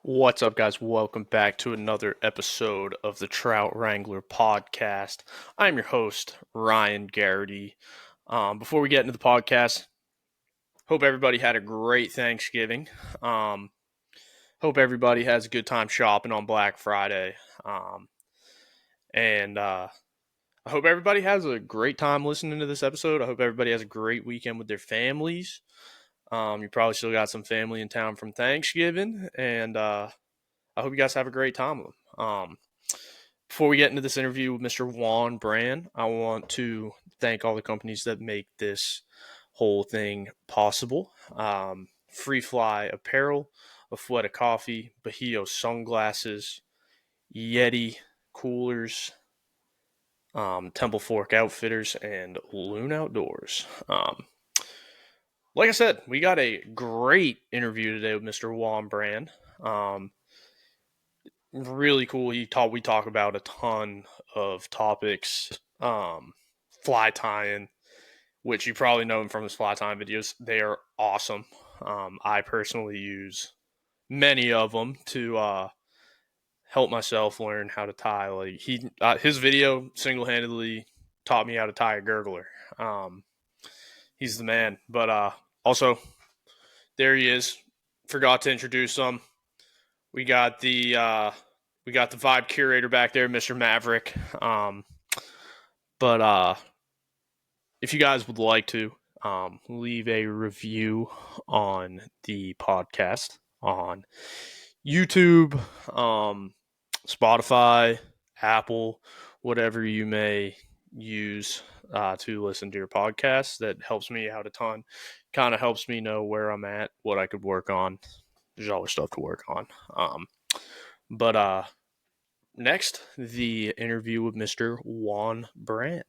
What's up, guys? Welcome back to another episode of the Trout Wrangler Podcast. I'm your host, Ryan Garrity. Before we get into the podcast, hope everybody had a great Thanksgiving. Hope everybody has a good time shopping on Black Friday. And I hope everybody has a great time listening to this episode. I hope everybody has a great weekend with their families. You probably still got some family in town from Thanksgiving, and I hope you guys have a great time with them. Before we get into this interview with Mr. Juan Bran, I want to thank all the companies that make this whole thing possible. Free Fly Apparel, Afueta Coffee, Bajio Sunglasses, Yeti Coolers, Temple Fork Outfitters, and Loon Outdoors. Like I said, we got a great interview today with Mr. Juan Bran. Really cool. We talk about a ton of topics. Fly tying, which you probably know him from his fly tying videos. They are awesome. I personally use many of them to help myself learn how to tie. Like his video single handedly taught me how to tie a gurgler. He's the man. But also, there he is. Forgot to introduce him. We got the vibe curator back there, Mr. Maverick. But if you guys would like to leave a review on the podcast on YouTube, Spotify, Apple, whatever you may use to listen to your podcast, that helps me out a ton. Kind of helps me know where I'm at, what I could work on. There's always stuff to work on. But next, the interview with Mr. Juan Bran.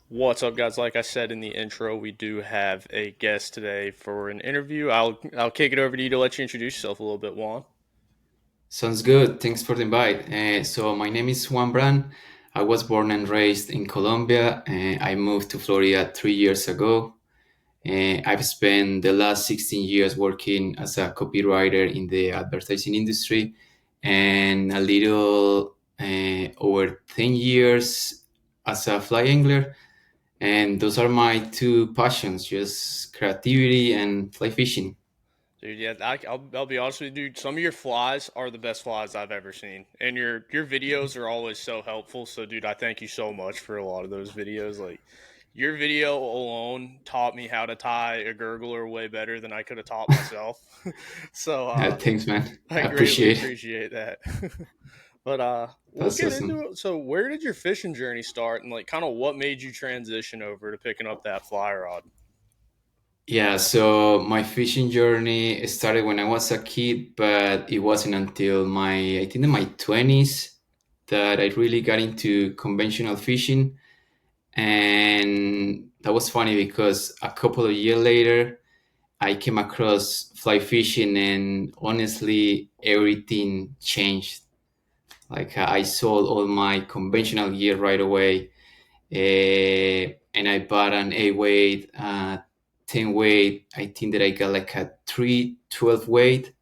What's up, guys? Like I said in the intro, we do have a guest today for an interview. I'll kick it over to you to let you introduce yourself a little bit, Juan. Sounds good. Thanks for the invite. So my name is Juan Bran. I was born and raised in Colombia. I moved to Florida 3 years ago. I've spent the last 16 years working as a copywriter in the advertising industry and a little over 10 years as a fly angler. And those are my two passions, just creativity and fly fishing. Dude, yeah, I'll be honest with you, dude. Some of your flies are the best flies I've ever seen, and your videos are always so helpful. So, dude, I thank you so much for a lot of those videos. Like, your video alone taught me how to tie a gurgler way better than I could have taught myself. so, Thanks, man. I I greatly appreciate it. appreciate that. But we'll That's get into awesome. it. So, where did your fishing journey start, and like, kind of what made you transition over to picking up that fly rod? Yeah, so my fishing journey started when I was a kid, but it wasn't until I think in my 20s that I really got into conventional fishing. And that was funny because a couple of years later, I came across fly fishing, and honestly, everything changed. Like I sold all my conventional gear right away, and I bought an 8 weight, 10 weight. I think that I got like a 312 weight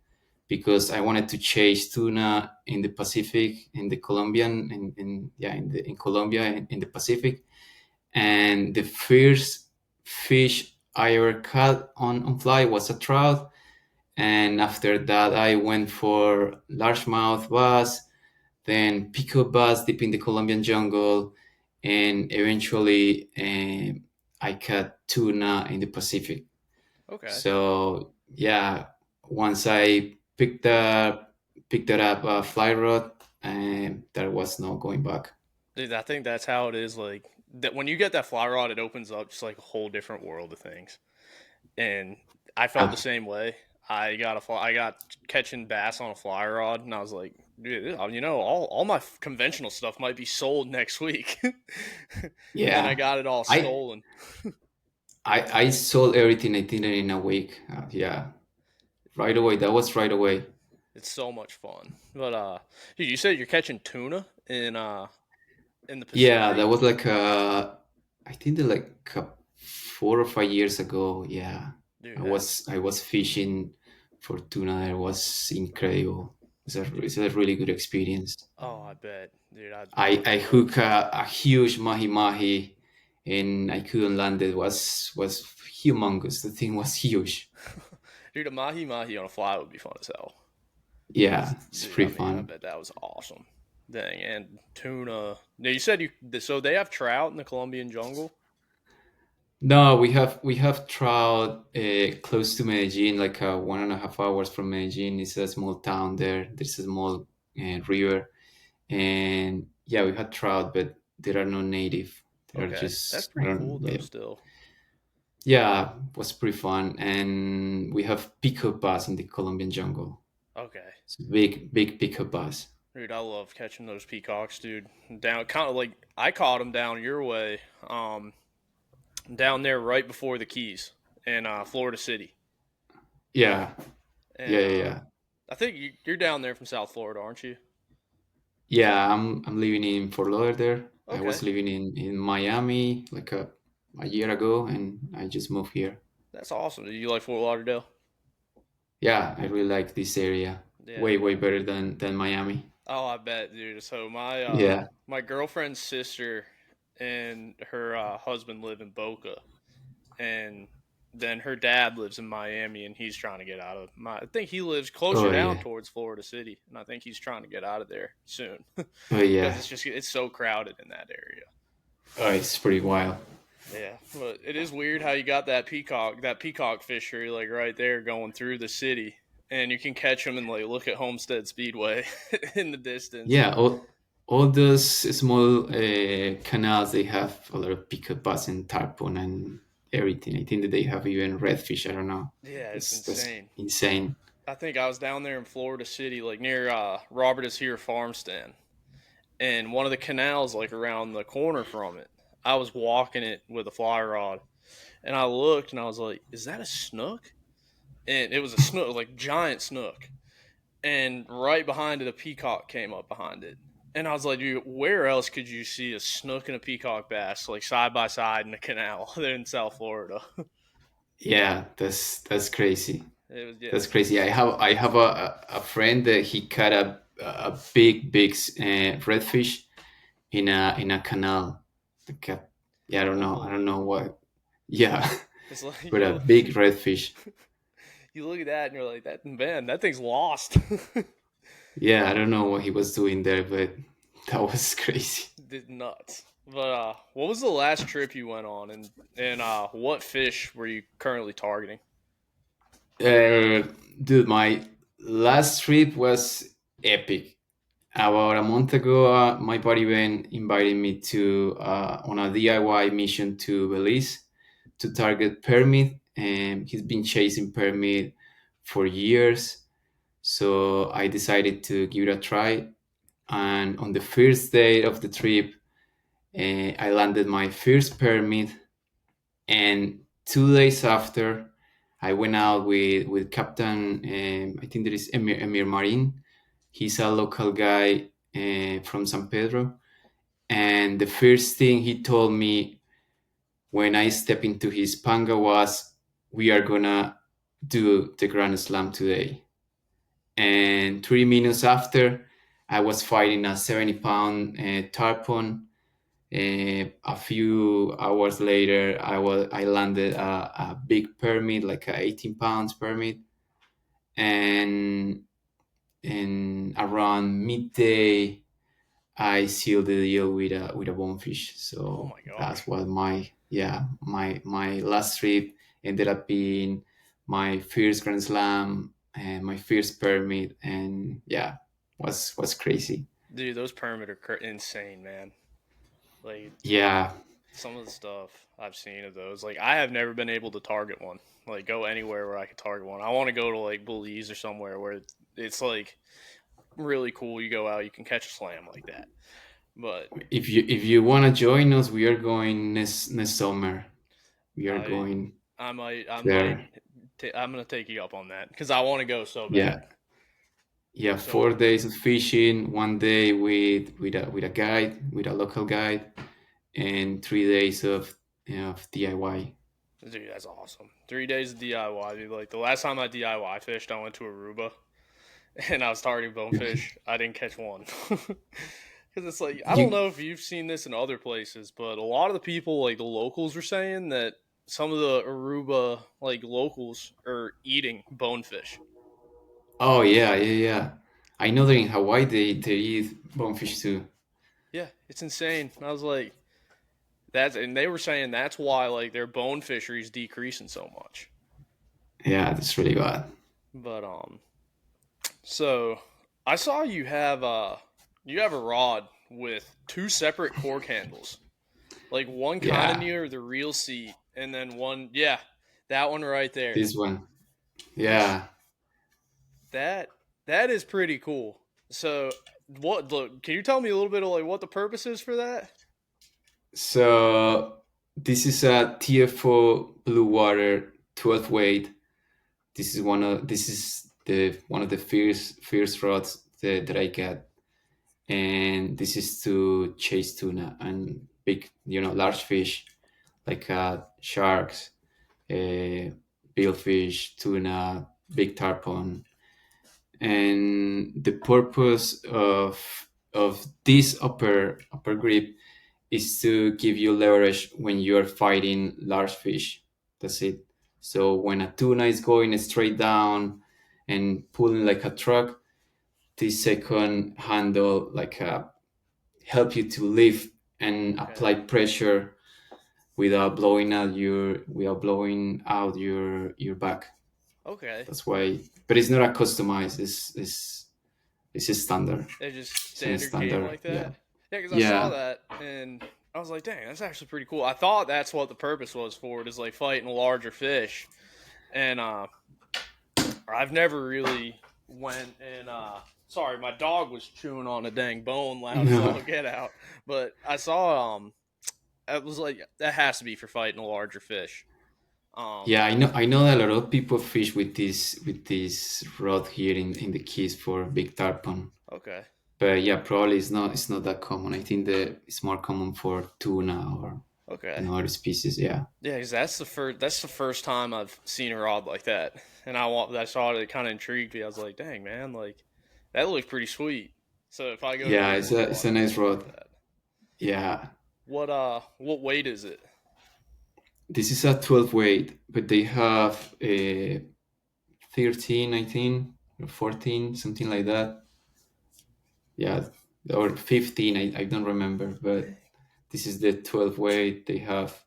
because I wanted to chase tuna in the Pacific, in the Colombian, in Colombia, in the Pacific. And the first fish I ever caught on fly was a trout. And after that, I went for largemouth bass, then pico bass deep in the Colombian jungle, and eventually I caught tuna in the Pacific. Okay. So yeah, once I picked that up a fly rod, and there was no going back. Dude, I think that's how it is. Like that, when you get that fly rod, it opens up just like a whole different world of things. And I felt the Ah, same way. I got catching bass on a fly rod, and I was like, dude, all my conventional stuff might be sold next week. And then I yeah, got it all I stolen. I sold everything I did in a week. Yeah, right away. That was right away. It's so much fun. But dude, you said you're catching tuna in the Yeah, Pacific. that was like I think they're like a 4 or 5 years ago. Yeah, Dude, I that's was I was fishing for tuna. It was incredible. It's a really good experience. oh, I bet, dude. I I'd love hook to. a huge mahi mahi, and I couldn't land it. Was humongous. The thing was huge. Dude, a mahi mahi on a fly would be fun as hell. Yeah, it's Dude, I pretty mean, I fun. bet that was awesome. Dang, and tuna. Now you said so they have trout in the Colombian jungle. No, we have trout close to Medellin, like 1.5 hours from Medellin. It's a small town there. There's a small river, and yeah, we had trout, but they are not native. They are Okay, that's just I pretty don't cool though. yeah, Still, yeah, it was pretty fun. And we have pico bass in the Colombian jungle. okay, It's big pico bass. dude, I love catching those peacocks, dude. Down, kind of like I caught them down your way, down there right before the Keys in Florida City, Yeah, yeah, and yeah, yeah. I think you're down there from South Florida, aren't you? Yeah, I'm living in Fort Lauderdale. I Okay, was living in Miami like a year ago, and I just moved here. that's awesome. Do you like Fort Lauderdale? Yeah, I really like this area. Yeah, Way better than Miami. oh, I bet, dude. So Yeah. my girlfriend's sister and her husband live in Boca, and then her dad lives in Miami, and he's trying to get out of my. I think he lives closer Oh down yeah. towards Florida City, and I think he's trying to get out of there soon Oh because yeah. it's so crowded in that area. Oh, it's pretty wild. Yeah, but it is weird how you got that peacock fishery like right there going through the city, and you can catch them and like look at Homestead Speedway in the distance. Yeah, all those small canals, they have a lot of pickup bass and tarpon and everything. I think that they have even redfish. I don't know. Yeah, it's That's insane. insane. I think I was down there in Florida City, like near Robert is here farm stand, and one of the canals, like around the corner from it, I was walking it with a fly rod, and I looked and I was like, "Is that a snook?" And it was a snook, like giant snook, and right behind it, a peacock came up behind it. And I was like, dude, where else could you see a snook and a peacock bass like side by side in a canal there in South Florida? Yeah, that's crazy. It was, yeah, That's crazy. I have a friend that he caught a big redfish in a canal. Like yeah, I don't know unbelievable. what. Yeah, It's like but a big redfish. you look at that and you're like, that man, that thing's lost. Yeah, I don't know what he was doing there, but that was crazy. It's nuts. But what was the last trip you went on, and what fish were you currently targeting? Uh, Dude, my last trip was epic. About a month ago, my buddy Ben invited me to on a DIY mission to Belize to target permit, and he's been chasing permit for years. So I decided to give it a try. And on the first day of the trip, I landed my first permit, and 2 days after, I went out with Captain. I think there is Emir Marin. He's a local guy from San Pedro, and the first thing he told me when I stepped into his panga was, "We are gonna do the Grand Slam today." And 3 minutes after, I was fighting a 70-pound tarpon. A few hours later, I landed a big permit, like a 18 pounds permit, and around midday, I sealed the deal with a bonefish. Oh So my gosh. that's what my last trip ended up being my first Grand Slam and my first permit, and yeah, was crazy. Dude, those permit are insane, man. Like Yeah, some of the stuff I've seen of those, like I have never been able to target one. Like go anywhere where I could target one. I want to go to like Belize or somewhere where it's like really cool. You go out, you can catch a slam like that. But if you want to join us, we are going next summer. We are I going I might there. I'm gonna take you up on that because I want to go so bad. Yeah, yeah. So 4 days of fishing, one day with a guide, with a local guide, and 3 days of DIY. Dude, that's awesome. 3 days of DIY, dude. Like the last time I DIY fished, I went to Aruba and I was targeting bonefish. I didn't catch one. Because it's like, I don't You know if you've seen this in other places, but a lot of the people, like the locals, were saying that some of the Aruba, like locals, are eating bonefish. Oh yeah, yeah, yeah. I know that in Hawaii they eat bonefish too. Yeah, it's insane. And I was like, and they were saying that's why, like, their bone fishery is decreasing so much. Yeah, that's really bad. But, so I saw you have a rod with two separate cork handles. Like one kind of Yeah, near the reel seat, and then one, yeah, that one right there. this one. This Yeah. that that is pretty cool. So, what? Look, can you tell me a little bit of like what the purpose is for that? So this is a TFO blue water 12 weight. This is the one of the fierce rods that I get, and this is to chase tuna and big, large fish like sharks, uh, billfish, tuna, big tarpon. And the purpose of this upper grip is to give you leverage when you're fighting large fish. That's it. So when a tuna is going straight down and pulling like a truck, this second handle help you to lift and Okay. apply pressure without blowing out your back. Okay. That's why, but it's not a customized. It's a standard. It just It's a standard came standard. like Yeah. that. Yeah, because I saw Yeah. that and I was like, dang, that's actually pretty cool. I thought that's what the purpose was for it, is like fighting larger fish. And I've never really went and sorry, my dog was chewing on a dang bone loud as No. all get out. But I saw it was like that has to be for fighting a larger fish. Um Yeah, I know that a lot of people fish with this rod here in the Keys for big tarpon. okay. But yeah, probably it's not that common. I think that it's more common for tuna or Okay. other species. Yeah. Yeah, because that's the first time I've seen a rod like that, and I saw it. It kind of intrigued me. I was like, "Dang man, like that looks pretty sweet." So if I go to Yeah, Aruba, I'll it's a have to nice look into rod. that. Yeah. What weight is it? This is a 12 weight, but they have a 13, I think, or 14, something like that. Yeah, or 15, I don't remember, but this is the 12 weight they have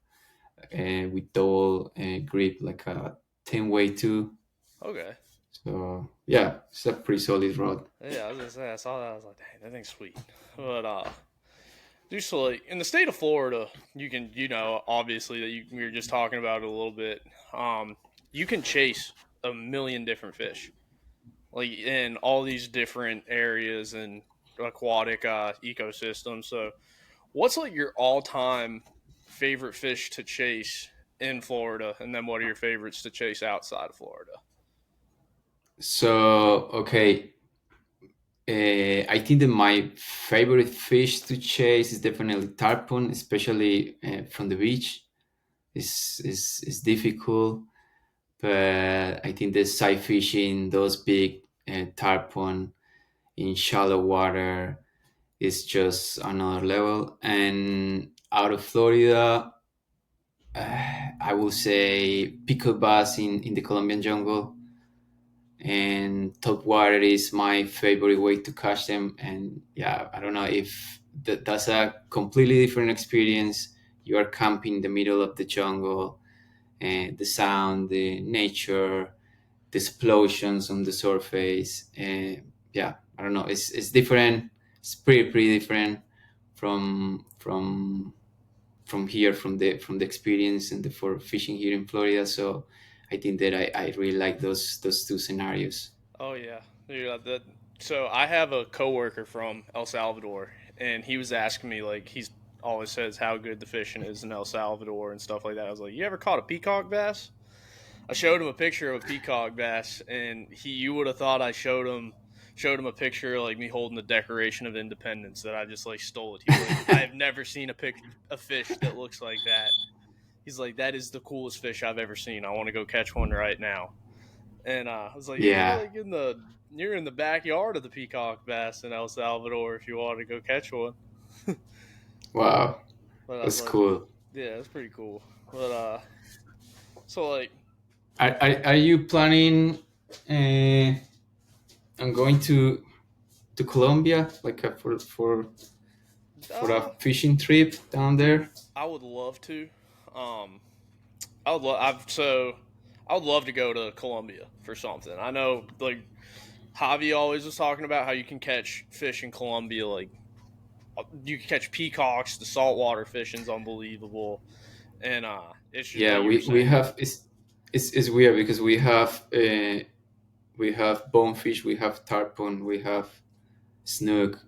with double grip, like a 10 weight too. Okay. So yeah, it's a pretty solid rod. Yeah, I was gonna say I saw that. I was like, "Dang, that thing's sweet." But just like in the state of Florida, you can, obviously that we were just talking about it a little bit. You can chase a million different fish, like in all these different areas and aquatic ecosystems. So, what's like your all-time favorite fish to chase in Florida, and then what are your favorites to chase outside of Florida? So okay, I think that my favorite fish to chase is definitely tarpon, especially from the beach. Is difficult, but I think the sight fishing, those big tarpon in shallow water, is just another level. And out of Florida, I will say pickled bass in the Colombian jungle, and top water is my favorite way to catch them. And yeah, I don't know if that's a completely different experience. You are camping in the middle of the jungle, and the sound, the nature, the explosions on the surface. Yeah, I don't know. It's different. It's pretty different from here, from the experience and the for fishing here in Florida. So I think that I really like those two scenarios. Oh yeah, yeah. So I have a coworker from El Salvador, and he was asking me like he's always says how good the fishing is in El Salvador and stuff like that. I was like, "You ever caught a peacock bass?" I showed him a picture of a peacock bass, and you would have thought I showed him a picture of, like me holding the Declaration of Independence that I just like stole it. He was like, "I have never seen a fish that looks like that." he's like, that is the coolest fish I've ever seen. I want to go catch one right now. And I was like, Yeah. you're in the backyard of the peacock bass in El Salvador if you want to go catch one. Wow. But I was That's like, cool. yeah, that's pretty cool. But so like, Are you planning uh, on going to Colombia, like for a uh, fishing trip down there? I would love to. Um, I would love. I would love to go to Colombia for something. I know, like Javi always was talking about how you can catch fish in Colombia. Like you can catch peacocks. The saltwater fishing's unbelievable, and it's just Yeah, like you were we saying. have it's weird because we have bonefish, we have tarpon, we have snook,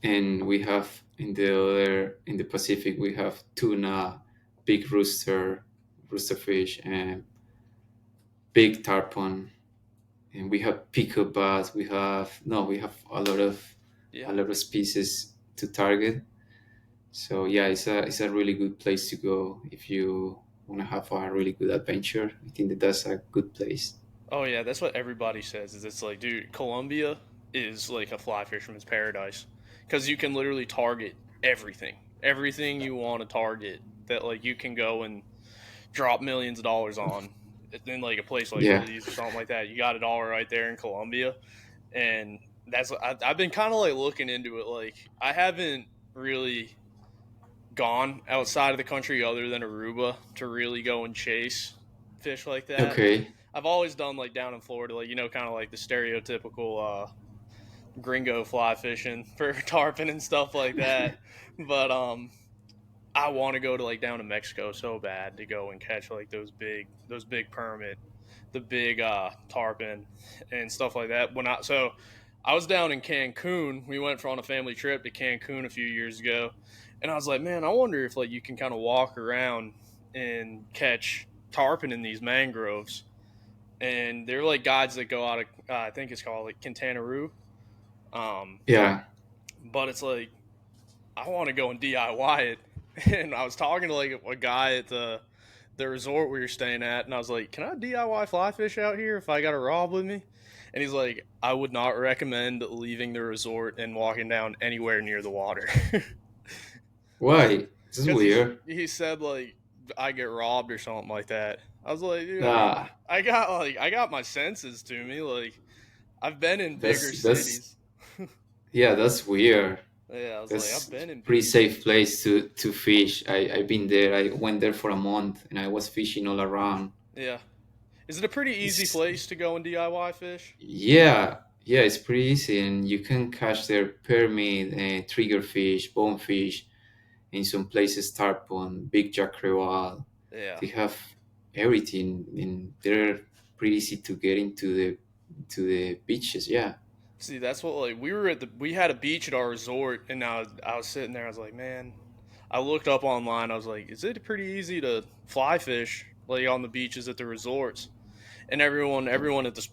and we have in the Pacific we have tuna, big roosterfish, and big tarpon, and we have pico bass. We have Yeah. a lot of species to target. So yeah, it's a really good place to go if you want to have a really good adventure. I think that's a good place. Oh yeah, that's what everybody says. Is it's like, dude, Colombia is like a fly fisherman's paradise because you can literally target everything you want to target. That like you can go and drop millions of dollars on in like a place like Yeah. Belize or something like that. You got it all right there in Colombia, and I've been kind of like looking into it. Like I haven't really gone outside of the country other than Aruba to really go and chase fish like that. Okay. I've always done like down in Florida, like kind of like the stereotypical gringo fly fishing for tarpon and stuff like that. But I want to go to like down to Mexico so bad to go and catch like those big permit, the big tarpon and stuff like that. I was down in Cancun. We went on a family trip to Cancun a few years ago, and I was like, man, I wonder if like you can kind of walk around and catch tarpon in these mangroves. And they're like guides that go out of I think it's called like Quintana Roo. Um, Yeah. but it's like I want to go and DIY it. And I was talking to like a guy at the resort we were staying at, and I was like, "Can I DIY fly fish out here if I got a rod with me?" And he's like, "I would not recommend leaving the resort and walking down anywhere near the water." Why? This is Because weird. he said like I get robbed or something like that. I was like, dude, I mean, Ah, I got my senses to me. Like I've been in bigger that's cities. yeah, that's weird. Yeah, I was like, I've That's been in pretty bigger safe cities. place to fish. I've been there. I went there for a month and I was fishing all around. Yeah. Is it a pretty easy It's place to go and DIY fish? yeah, yeah, it's pretty easy, and you can catch their permit, triggerfish, bonefish, in some places tarpon, big jack creole. Yeah. They have everything, and they're pretty easy to get to the beaches. Yeah, See, that's what like we had a beach at our resort, and I was sitting there. I was like, man, I looked up online. I was like, is it pretty easy to fly fish like on the beaches at the resorts? And everyone at this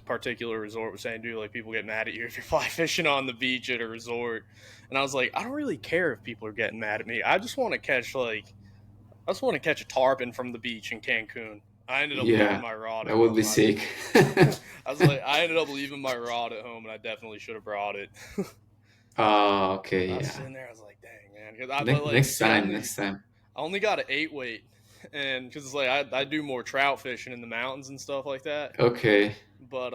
particular resort was saying, dude, like people get mad at you if you're fly fishing on the beach at a resort. And I was like, I don't really care if people are getting mad at me. I just want to catch a tarpon from the beach in Cancun. I ended up leaving yeah, my rod at that would be home. sick. I was like, I ended up leaving my rod at home, and I definitely should have brought it. Oh, I okay, was yeah. sitting there, I was like, dang man, because but like, Next see, time, next time. I only got an 8 weight, and because it's like I do more trout fishing in the mountains and stuff like that. Okay, But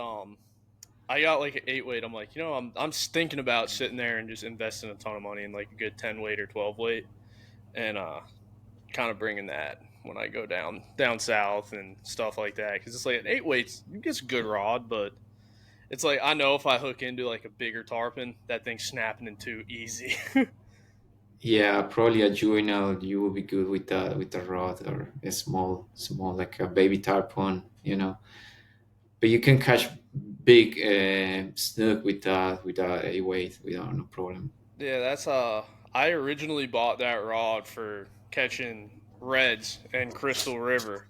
I got like an 8 weight. I'm like, I'm just thinking about sitting there and just investing a ton of money in like a good 10 weight or 12 weight, and kind of bringing that when I go down south and stuff like that. Because it's like an 8 weights, it gets a good rod, but it's like I know if I hook into like a bigger tarpon, that thing's snapping in two easy. yeah, probably a juvenile. You will be good with the rod or a small like a baby tarpon. But you can catch big snook with a weight without no problem. Yeah, that's I originally bought that rod for catching reds in Crystal River,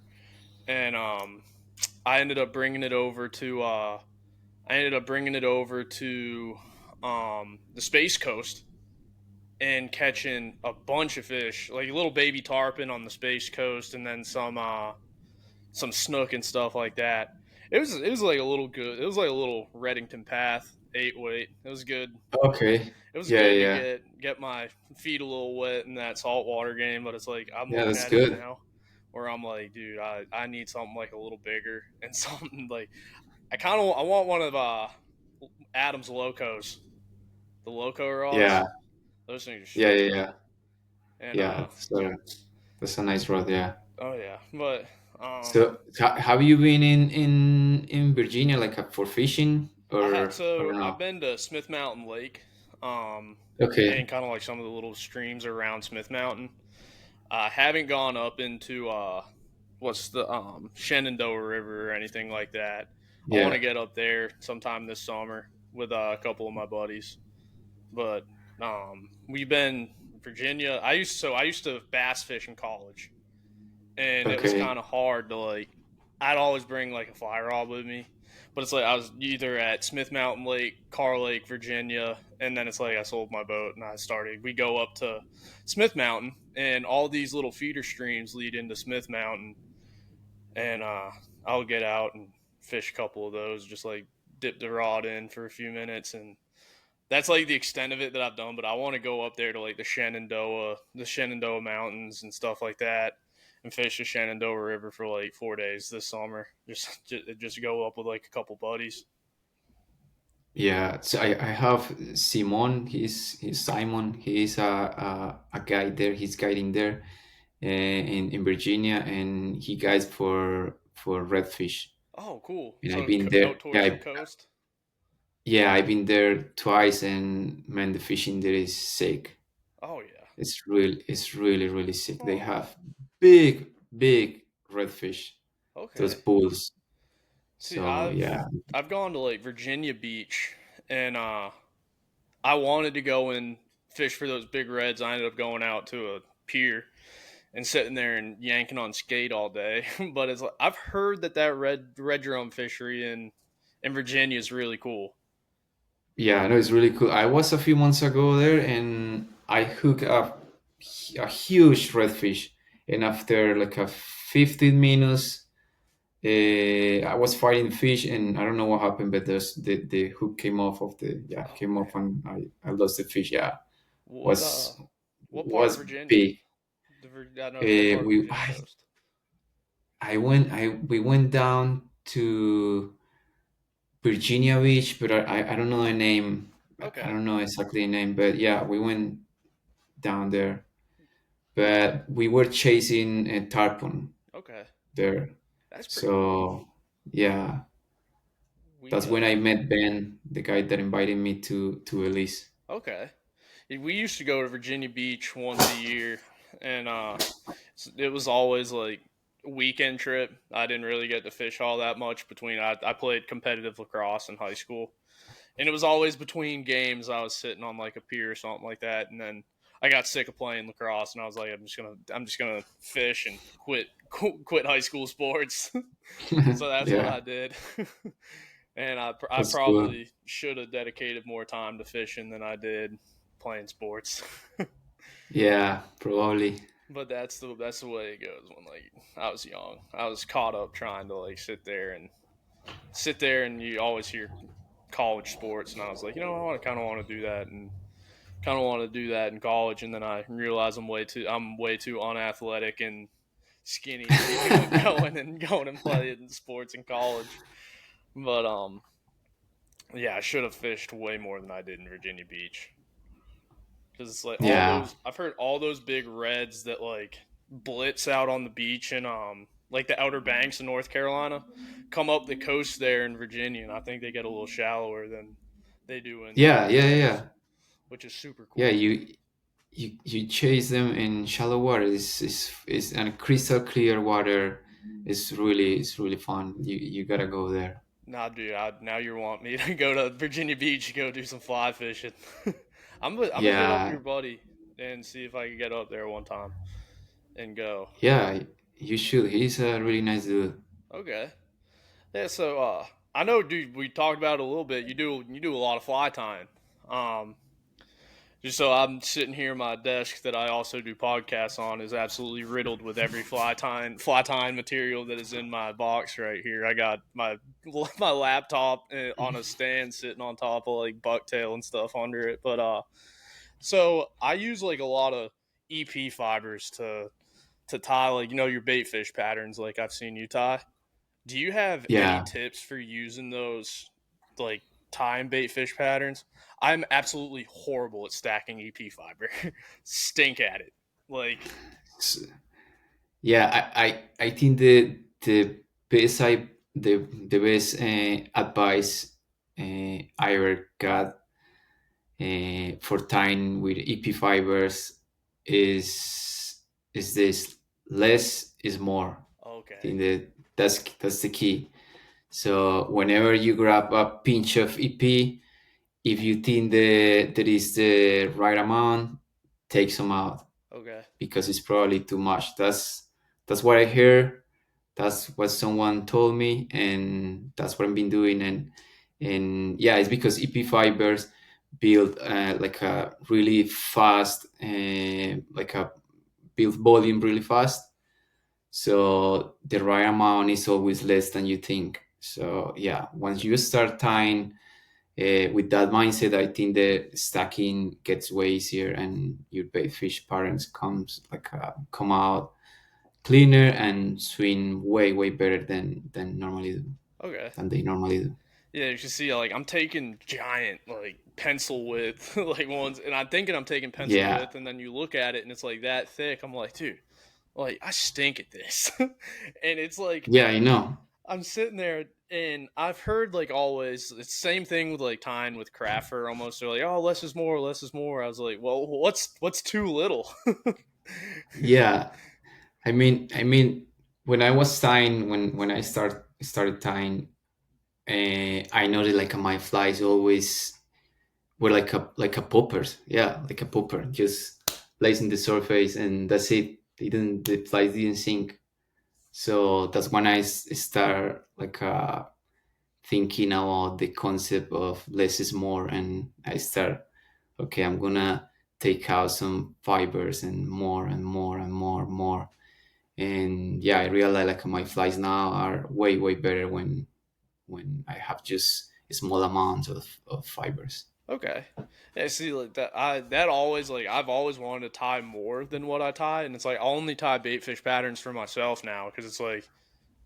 and I ended up bringing it over to the Space Coast, and catching a bunch of fish, like little baby tarpon on the Space Coast, and then some snook and stuff like that. It was like a little good. It was like a little Reddington Path 8 weight. It was good. Okay. It was Yeah, good to yeah, get my feet a little wet in that saltwater game, but it's like I'm yeah. looking That's at it good. now, where I'm like, dude, I need something like a little bigger and something like I want one of Adam's locos, the loco Yeah, rods. Those things are yeah, sweet, yeah, yeah. and Yeah. So that's a nice road. Yeah. oh yeah, but So have you been in Virginia like for fishing or I've no? been to Smith Mountain Lake, um, and Okay. kind of like some of the little streams around Smith Mountain. I haven't gone up into what's the Shenandoah River or anything like that. I want to Yeah. get up there sometime this summer with a couple of my buddies. But we've been Virginia. I used to bass fish in college, and it was Okay. kind of hard to like. I'd always bring like a fly rod with me, but it's like I was either at Smith Mountain Lake, Carr Lake, Virginia, and then it's like I sold my boat and I started. We go up to Smith Mountain, and all these little feeder streams lead into Smith Mountain, and I'll get out and fish a couple of those, just like dip the rod in for a few minutes, and that's like the extent of it that I've done. But I want to go up there to like the Shenandoah Mountains and stuff like that, and fish the Shenandoah River for like 4 days this summer. Just go up with like a couple buddies. Yeah. So I have Simon. He's Simon. He's a guide there. He's guiding there in Virginia, and he guides for redfish. Oh, cool. And I've So been there. out towards the coast. Yeah, I've been there twice, and man, the fishing there is sick. Oh yeah. It's really, really sick. They Oh, have big redfish, those okay. pools. See, So yeah, I've gone to like Virginia Beach, and I wanted to go and fish for those big reds. I ended up going out to a pier and sitting there and yanking on skate all day. But it's like, I've heard that red drum fishery in Virginia is really cool. yeah, no, it's really cool. I was a few months ago there, and I hooked up a huge redfish. And after like a 15 minutes, I was fighting fish, and I don't know what happened, but the hook came off of the yeah Oh came off, man, and I lost the fish. Yeah, what was what part of was Virginia? big. I know what part of We Virginia coast. I we went down to Virginia Beach, but I don't know the name. I Okay, don't know exactly the name, but yeah, we went down there. But we were chasing a tarpon okay, there, that's pretty cool. so yeah, We that's when I met Ben, the guy that invited me to Belize. okay. We used to go to Virginia Beach once a year, and it was always like a weekend trip. I didn't really get to fish all that much between. I played competitive lacrosse in high school, and it was always between games. I was sitting on like a pier or something like that, and then I got sick of playing lacrosse, and I was like, I'm just gonna fish and quit high school sports. So that's what Yeah, I did. And I that's cool. probably should have dedicated more time to fishing than I did playing sports. Yeah, probably. But that's the way it goes when like I was young. I was caught up trying to like sit there and you always hear college sports and I was like, I want to kind of want to do that and kind of want to do that in college and then I realized I'm way too unathletic and skinny to be going and playing sports in college. But yeah, I should have fished way more than I did in Virginia Beach. Because it's like all Yeah, those I've heard all those big reds that like blitz out on the beach and like the Outer Banks in North Carolina come up the coast there in Virginia and I think they get a little shallower than they do in yeah, yeah, Belize, yeah, which is super yeah. cool. You chase them in shallow water. Is and crystal clear water. It's really fun. You gotta go there. Nah, dude, now you want me to go to Virginia Beach and go do some fly fishing. I'm gonna hit up Yeah, your buddy and see if I can get up there one time and go. yeah. You should. He's a really nice dude. Okay. Yeah, so I know, dude. We talked about it a little bit. You do a lot of fly tying. Um, Just so I'm sitting here, my desk that I also do podcasts on is absolutely riddled with every fly tying material that is in my box right here. I got my laptop on a stand sitting on top of like bucktail and stuff under it. But so I use like a lot of EP fibers to tie like your bait fish patterns like I've seen you tie. Do you have any Yeah. tips for using those like time bait fish patterns? I'm absolutely horrible at stacking EP fiber. Stink at it. Like S- Yeah, I think the best the best advice I ever got for tying with EP fibers is this: less is more. I okay. think that's the key. So whenever you grab a pinch of EP, if you think that is the right amount, take some out Okay. because it's probably too much. That's what I heard. That's what someone told me, and that's what I've been doing. And yeah, it's because EP fibers build like a really fast, like a build volume really fast. So the right amount is always less than you think. So yeah, once you start tying with that mindset, I think the stacking gets way easier, and your bait fish patterns come out cleaner and swim way better than normally do, Okay. than they normally do. Yeah, you should see like I'm taking giant like pencil width like ones and I'm thinking I'm taking pencil Yeah, width and then you look at it and it's like that thick. I'm like, dude, like I stink at this. And it's like yeah, I know. I'm sitting there and I've heard like always it's the same thing with like tying with Crafter almost. They're like, oh, less is more, less is more. I was like, well, what's too little? Yeah, I mean, when I was tying, when I started tying, I noticed like my flies always were like a poppers. Yeah, like a popper, just lays in the surface, and that's it. The flies didn't sink. So that's when I start like thinking about the concept of less is more, and I start, okay, I'm gonna take out some fibers and more and more and more and more. And yeah, I realize like my flies now are way better when I have just small amounts of fibers. Okay. Yeah, see like that always like I've always wanted to tie more than what I tie and it's like I only tie bait fish patterns for myself now because it's like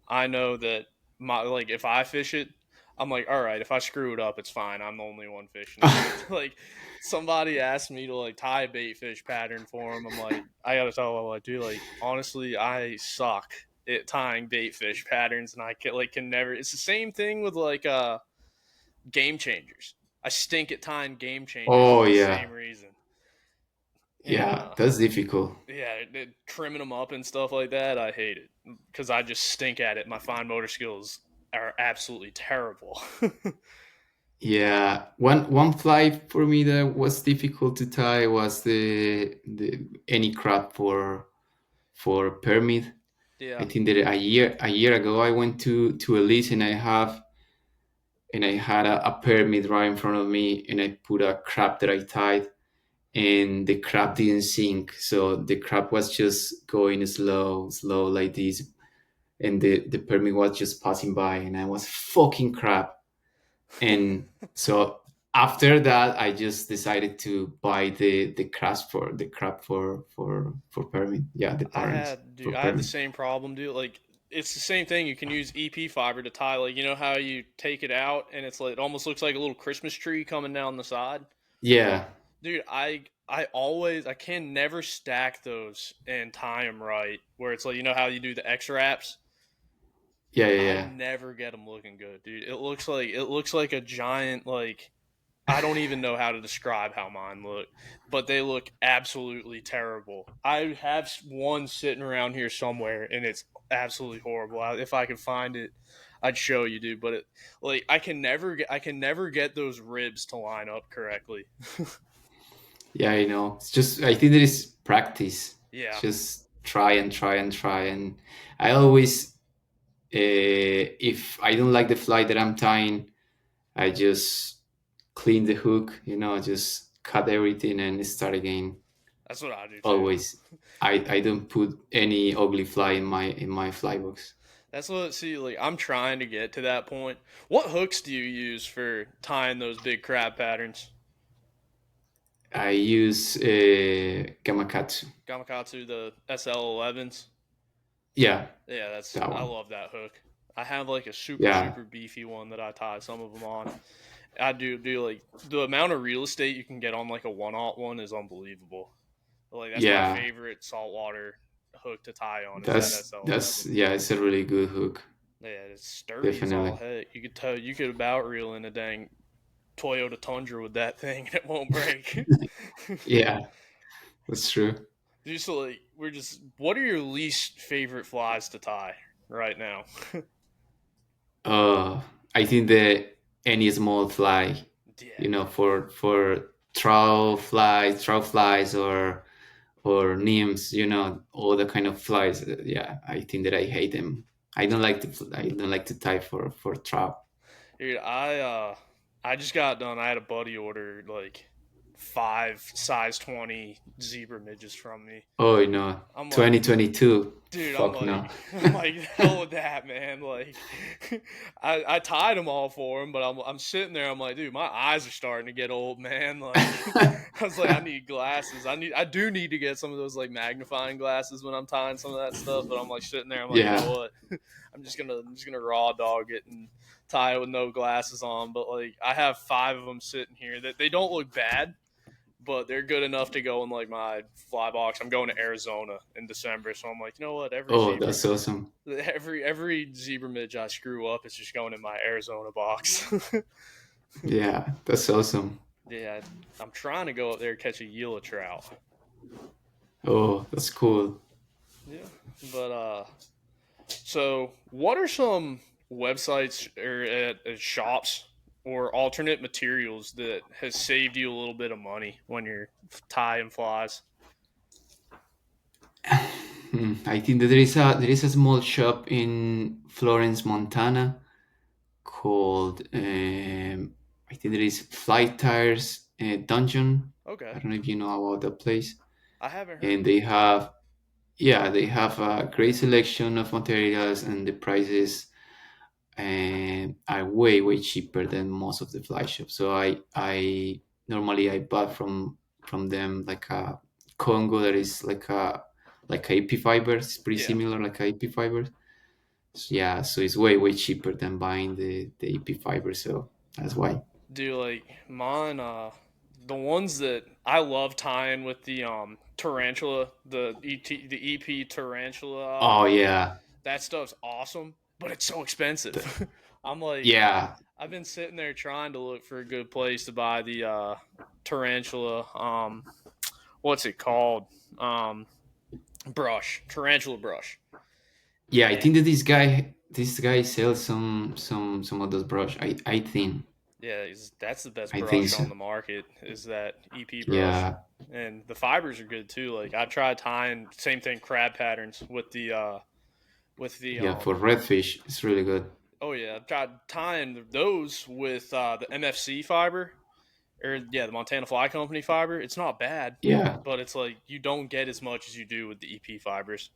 I know that my like if I fish it, I'm like, all right, if I screw it up, it's fine. I'm the only one fishing it. But like somebody asked me to like tie a bait fish pattern for them, I'm like, I gotta tell them, I'm like, dude, like honestly, I suck at tying bait fish patterns, and I can never. It's the same thing with like game changers. I stink at tying game changers for Oh the same yeah, reason, and yeah, that's difficult. yeah, trimming them up and stuff like that, I hate it because I just stink at it. My fine motor skills are absolutely terrible. Yeah, one fly for me that was difficult to tie was the any crab for permit. I Yeah. think that a year ago I went to Belize, and I had a permit right in front of me, and I put a crab that I tied, and the crab didn't sink, so the crab was just going slow like this, and the permit was just passing by, and I was fucking crab. And so after that I just decided to buy the crab for permit, yeah, the parents for I had the permit. same problem, dude. Like it's the same thing. You can use EP fiber to tie. Like you know how you take it out and it's like it almost looks like a little Christmas tree coming down the side. Yeah, Dude, I can never stack those and tie them right. Where it's like you know how you do the X wraps. yeah, yeah, I yeah. never get them looking good, dude. It looks like a giant like I don't even know how to describe how mine look, but they look absolutely terrible. I have one sitting around here somewhere, and it's absolutely horrible. If I could find it, I'd show you, dude. But like I can never get those ribs to line up correctly. Yeah, I know. It's just, I think there is practice. Yeah, Just try and try and try. And I always, if I don't like the fly that I'm tying, I just clean the hook, just cut everything and start again. That's what I do too. Always. I don't put any ugly fly in my fly box. That's what, see, like, I'm trying to get to that point. What hooks do you use for tying those big crab patterns? I use Gamakatsu. Gamakatsu, the SL11s. Yeah, Yeah, that I one. love that hook. I have like a super Yeah, super beefy one that I tie some of them on. I do like the amount of real estate you can get on like a 1/0 one is unbelievable. Like that's my yeah. favorite saltwater hook to tie on is that That's SL11. yeah. It's a really good hook. Yeah, it's sturdy as all Definitely. heck. You could about reel in a dang Toyota Tundra with that thing and it won't break. Yeah, that's true. Just like what are your least favorite flies to tie right now? I think that any small fly, Yeah, for trout flies or nymphs, all the kind of flies. Yeah, I think that I hate them. I don't like to tie for trout. dude, I just got done. I had a buddy order like 5 size 20 zebra midges from me. Oh no, I'm like, 2022. dude, Fuck no. I'm like, hell with that, man. Like, I tied them all for him, but I'm sitting there. I'm like, dude, my eyes are starting to get old, man. Like, I was like, I need glasses. I do need to get some of those like magnifying glasses when I'm tying some of that stuff. But I'm like sitting there. I'm like, you know Yeah, what? I'm just gonna raw dog it and tie it with no glasses on. But like, I have 5 of them sitting here that they don't look bad, but they're good enough to go in like my fly box. I'm going to Arizona in December, so I'm like, you know what? oh, that's awesome. Every zebra midge I screw up, it's just going in my Arizona box. Yeah, that's awesome. Yeah, I'm trying to go up there and catch a Gila trout. Oh, that's cool. Yeah, but so what are some websites or shops or alternate materials that has saved you a little bit of money when you're tying flies? I think that there is a small shop in Florence, Montana, called I think there is Flight Tires Dungeon. Okay, I don't know if you know about that place. I haven't heard And of it. they have a great selection of materials, and the prices are way cheaper than most of the fly shops. So I normally I bought from them like a Congo that is like AP fibers. It's pretty Yeah. similar like AP fibers. So, yeah, so it's way cheaper than buying the AP fiber. So that's why. Do like mine the ones that I love tying with the tarantula, the EP tarantula Oh yeah, that stuff's awesome, but it's so expensive. I'm like yeah, I've been sitting there trying to look for a good place to buy the tarantula what's it called? Um brush, tarantula brush. yeah. I And think that this guy sells some of those brush. I think. yeah, that's the best I think brush so. on the market is that EP brush, Yeah, and the fibers are good too. Like I tried tying same thing crab patterns with the yeah. For redfish, it's really good. oh yeah, I tried tying those with the MFC fiber or yeah the Montana Fly Company fiber. It's not bad, Yeah, but it's like you don't get as much as you do with the EP fibers.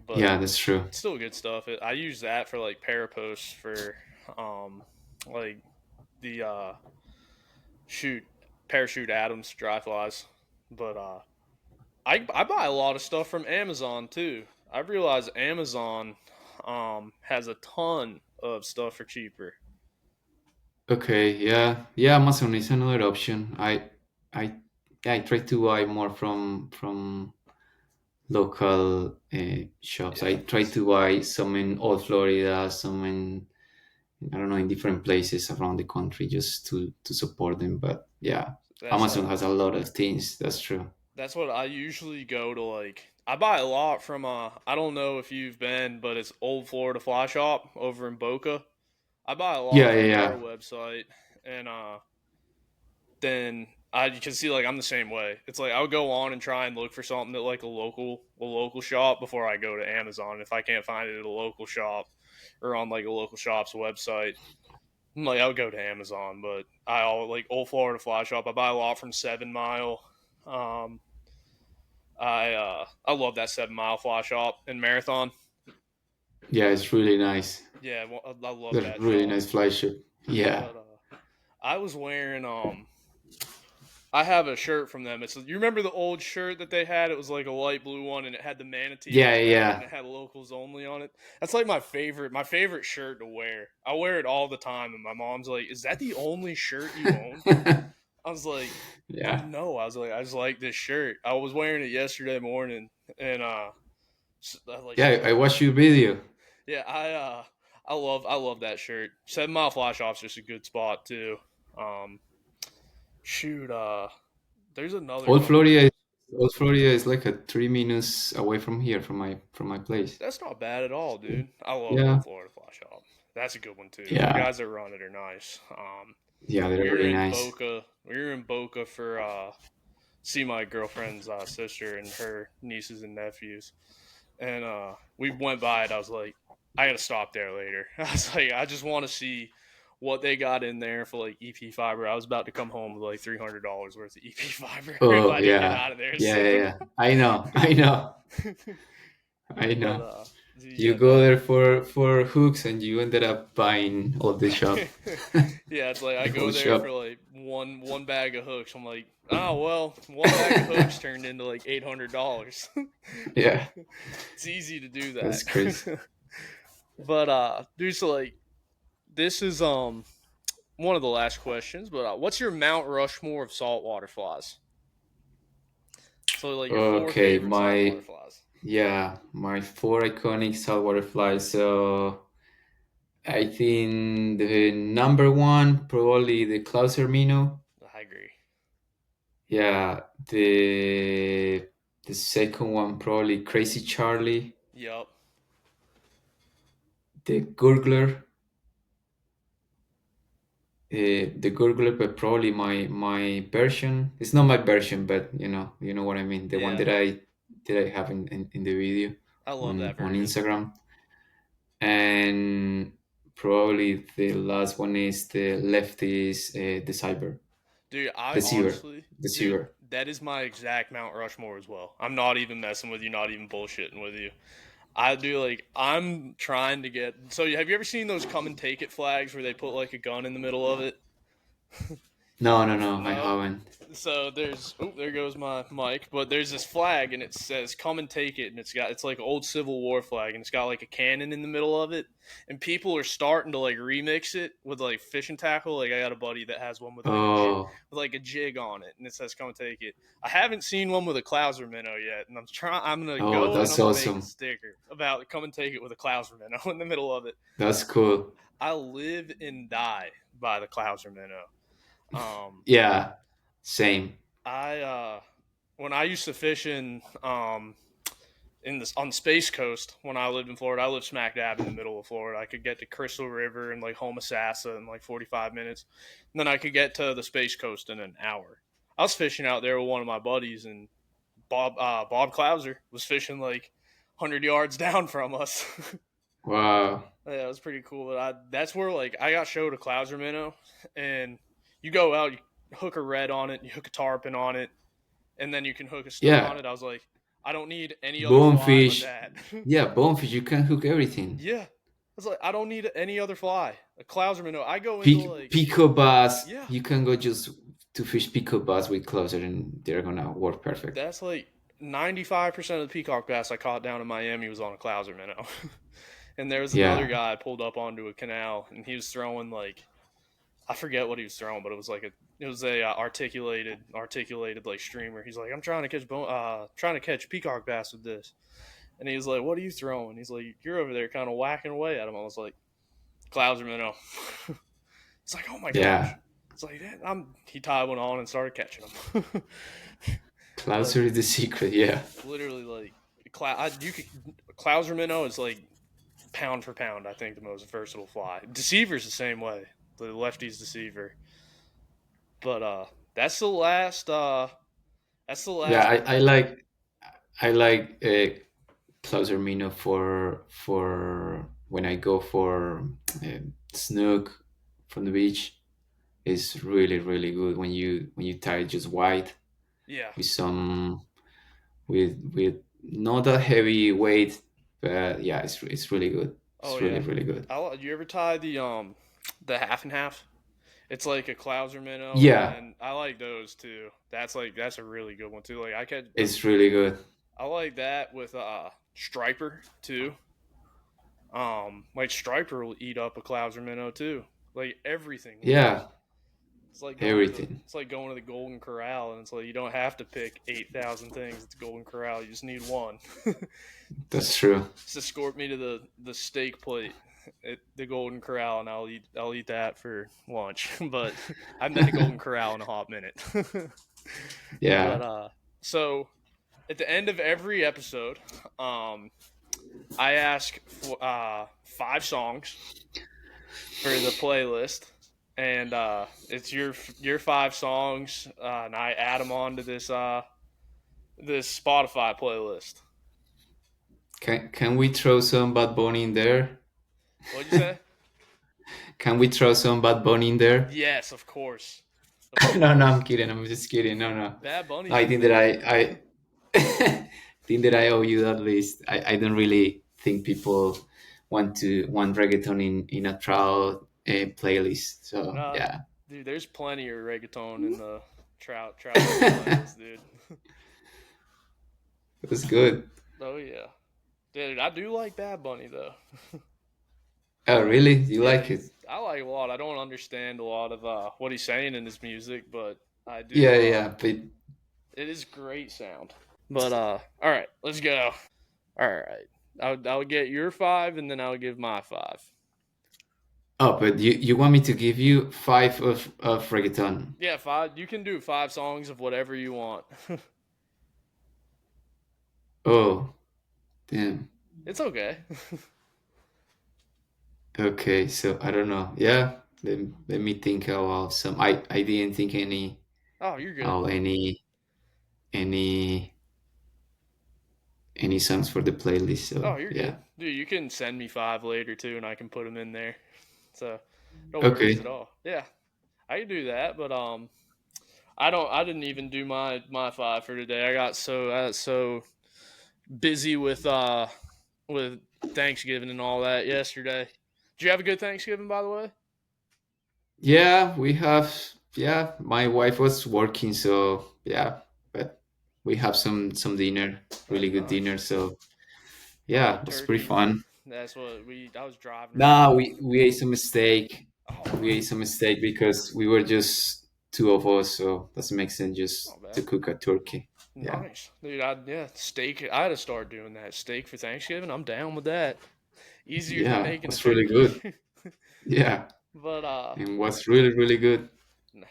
But yeah. That's true. it's still good stuff. I use that for like paraposts for like the shoot parachute Adams dry flies. But I buy a lot of stuff from Amazon too. I realize Amazon has a ton of stuff for cheaper. Okay, yeah, yeah. Amazon is another option. I, yeah, I try to buy more from local shops. I Yeah, try to buy some in Old Florida, some in I don't know in different places around the country just to support them. But yeah, that's Amazon has a lot of things. That's true. that's what I usually go to. Like I buy a lot from I don't know if you've been, but it's Old Florida Fly Shop over in Boca. I buy a lot Yeah, yeah, from their yeah, website, and then I you can see like I'm the same way. It's like I'll go on and try and look for something at like a local shop before I go to Amazon if I can't find it at a local shop or on like a local shop's website. Like I'll go to Amazon, but I'll like Old Florida Fly Shop. I buy a lot from 7 Mile. Um, I love that 7 Mile Fly Shop in Marathon. Yeah, it's really nice. Yeah, well, I love They're that really shop. nice fly shop. Yeah. But I was wearing I have a shirt from them. It's you remember the old shirt that they had? It was like a light blue one, and it had the manatee on Yeah, the back, and yeah. it had locals only on it. That's like my favorite shirt to wear. I wear it all the time, and my mom's like, "Is that the only shirt you own?" I was like, Yeah. "No." I was like, "I just like this shirt." I was wearing it yesterday morning, and Yeah, I watched your video. yeah, I love that shirt. 7 Mile Fly Shop's just a good spot too. Um, shoot, there's another Old couple Florida, places. Old Florida is like a 3 minutes away from here, from my place. That's not bad at all, dude. I love Yeah, Old Florida Fly Shop. That's a good one too. The yeah, guys that run it are nice. yeah. They're really nice. We were in Boca for see my girlfriend's sister and her nieces and nephews, and we went by it. I was like, I gotta stop there later. I was like, I just want to see what they got in there for like EP fiber. I was about to come home with like $300 worth of EP fiber if Oh I didn't get yeah, out of there yeah, yeah, soon. yeah. I know, I know, I But know. You yeah, go there for hooks, and you ended up buying all the shop, yeah, it's like I the whole go there for shop. like one bag of hooks. I'm like, oh well, one bag of hooks turned into like $800. Yeah, It's easy to do that's crazy. that. But dude, so like this is one of the last questions. But what's your Mount Rushmore of saltwater flies? So like your four Okay, favorite saltwater flies. my four iconic saltwater flies. So I think the number one probably the Klauser Minnow. I agree. Yeah, the second one probably Crazy Charlie, Yep. the Gurgler, the Gurgler, but probably my version. It's not my version, but you know what I mean. The one Yeah. that I have in the video I love on that on version. Instagram, and probably the last one is the lefties, the cyber, Dude, I the Seaver, honestly, the dude, Seaver. that is my exact Mount Rushmore as well. I'm not even messing with you, not even bullshitting with you. I do like I'm trying to get. So have you ever seen those come and take it flags where they put like a gun in the middle of it? No, no, no, I No. haven't. So there's there goes my mic, but there's this flag and it says "Come and take it," and it's like an old Civil War flag and it's got like a cannon in the middle of it, and people are starting to like remix it with like fishing tackle. Like I got a buddy that has one with like Oh, a jig on it, and it says "Come and take it." I haven't seen one with a Clouser minnow yet, and I'm gonna oh, go and that's I'm gonna make a awesome. sticker about "Come and take it" with a Clouser minnow in the middle of it. That's cool. I live and die by the Clouser minnow. Um, Yeah, same. I when I used to fish in this on the Space Coast when I lived in Florida, I lived smack dab in the middle of Florida. I could get to Crystal River and like Homosassa in like 45 minutes, and then I could get to the Space Coast in an hour. I was fishing out there with one of my buddies, and Bob Clouser was fishing like 100 yards down from us. Wow. Yeah, it was pretty cool. But that's where like I got showed a Clouser minnow, and you go out, you hook a red on it, you hook a tarpon on it, and then you can hook a snook on Yeah, it. I was like, I don't need any other fly but bonefish. that. Yeah, bonefish. You can hook everything. Yeah, I was like, I don't need any other fly. A Clouser minnow. I go into like, Pico bass. yeah, You can go just to fish pico bass with closer, and they're gonna work perfect. that's like 95% of the peacock bass I caught down in Miami was on a Clouser minnow. And there was another Yeah. guy I pulled up onto a canal, and he was throwing like I forget what he was throwing, but it was a articulated like streamer. He's like, I'm trying to catch peacock bass with this, and he was like, what are you throwing? He's like, you're over there kind of whacking away at him. I was like, Clouser minnow. It's like, oh my Yeah. gosh. It's like he tied one on and started catching them. But Closer is the secret. Yeah. literally like Clouser minnow is like pound for pound. I think the most versatile fly. Deceiver's the same way. The lefty's deceiver. But that's the last. That's the Yeah. last. I like closer Mino for when I go for snook from the beach is really really good when you tie it just white Yeah. with some with not a heavy weight, but yeah, it's really good. Oh It's really yeah. really good. You ever tie the half and half? It's like a clouser minnow, and Yeah, then I like those too. That's a really good one too. Like it's really good. I like that with striper too. Like striper will eat up a clouser minnow too. Like everything will. Yeah, everything. It's like going to the Golden Corral, and it's like you don't have to pick 8,000 things at the Golden Corral. You just need one. That's true. Just escort me to the steak plate at the Golden Corral, and I'll eat that for lunch. But I haven't been to Golden Corral in a hot minute. But Yeah. so at the end of every episode, I ask for 5 songs for the playlist, and it's your 5 songs, and I add them onto this Spotify playlist. Can we throw some Bad Bunny in there? What'd you say? Can we throw some Bad Bunny in there? Yes, of course, of No, no, I'm course. kidding. I'm just kidding. No, no. Bad No, Bunny's I in think that there. I think that I owe you that list. I don't really think people want reggaeton in a trout playlist. So No, yeah, dude, there's plenty of reggaeton in the Trout Wrangler playlist, dude. it was good. Oh yeah, dude, I do like Bad Bunny though. Oh, really? You Yeah, like it? he's I like a lot. I don't understand a lot of what he's saying in his music, but I do. Yeah, yeah. But It is great sound. But all right, let's go. All right, I'll get your 5, and then I'll give my 5. oh, but you want me to give you five of reggaeton? Yeah, 5. You can do 5 songs of whatever you want. Oh, damn. It's okay. Okay, so I don't know. Yeah, let me think about some. I didn't think Oh, you're good. oh any any songs for the playlist. Oh, So you're yeah. good, dude. You can send me 5 later too, and I can put them in there. So no worries at Okay. all. Yeah, I can do that. But I didn't even do my 5 for today. I got so busy with Thanksgiving and all that yesterday. Did you have a good Thanksgiving, by the way? Yeah, we have. Yeah, my wife was working, so yeah, but we have some dinner, really That's good dinner. nice. So Probably yeah, it was pretty turkey. fun. That's what we. I was driving around. Nah, we ate some steak. Oh, We ate nice. some steak because we were just two of us, so doesn't make sense just Not to bad. cook a turkey. Yeah. Nice, dude. Yeah, steak. I had to start doing that steak for Thanksgiving. I'm down with that. Easier than Yeah, it making a was really turkey. good. Yeah, But and was really really good.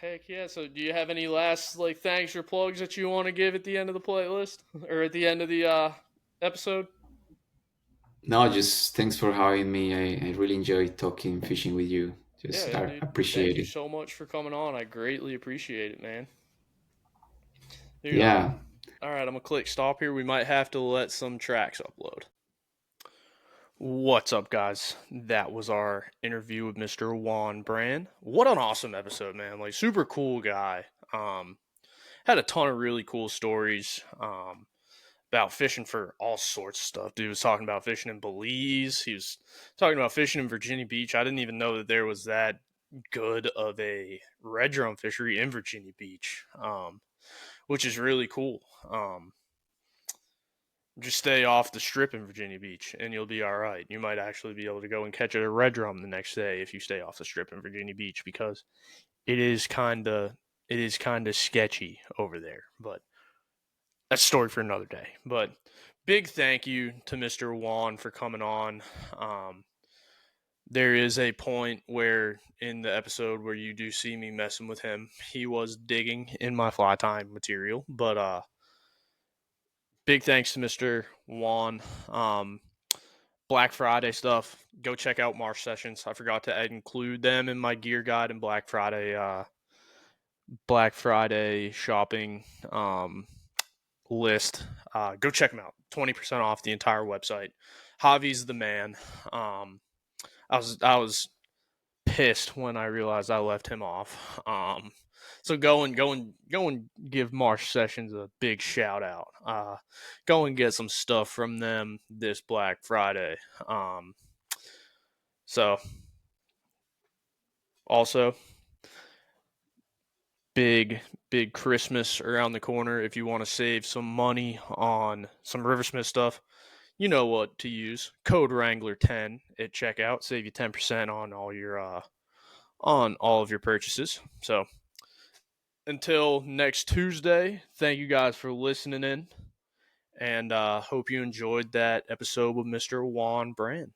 heck yeah. So do you have any last like thanks or plugs that you want to give at the end of the playlist or at the end of the episode? No, just thanks for having me. I really enjoyed talking fishing with you. Yeah, Just yeah, I dude. Thank appreciate you it. so much for coming on. I greatly appreciate it, man. Dude, Yeah. all right, I'm gonna click stop here. We might have to let some tracks upload. What's up, guys? That was our interview with Mr. Juan Bran. What an awesome episode, man! Like, super cool guy. Had a ton of really cool stories. About fishing for all sorts of stuff. Dude was talking about fishing in Belize. He was talking about fishing in Virginia Beach. I didn't even know that there was that good of a red drum fishery in Virginia Beach, which is really cool. Just stay off the strip in Virginia Beach, and you'll be all right. You might actually be able to go and catch a red drum the next day if you stay off the strip in Virginia Beach because it is kind of sketchy over there. But that's a story for another day. But big thank you to Mr. Juan for coming on. Um, there is a point where in the episode where you do see me messing with him, he was digging in my fly time material. But big thanks to Mr. Juan. Black Friday stuff. Go check out Marsh Sessions. I forgot to include them in my gear guide and Black Friday shopping list. Go check them out. 20% off the entire website. Javi's the man. I was pissed when I realized I left him off. So go and give Marsh Sessions a big shout out. Go and get some stuff from them this Black Friday. So also big Christmas around the corner. If you want to save some money on some Riversmith stuff, you know what to use. Code Wrangler10 at checkout, save you 10% on all of your purchases. So until next Tuesday, thank you guys for listening in, and hope you enjoyed that episode with Mr. Juan Bran.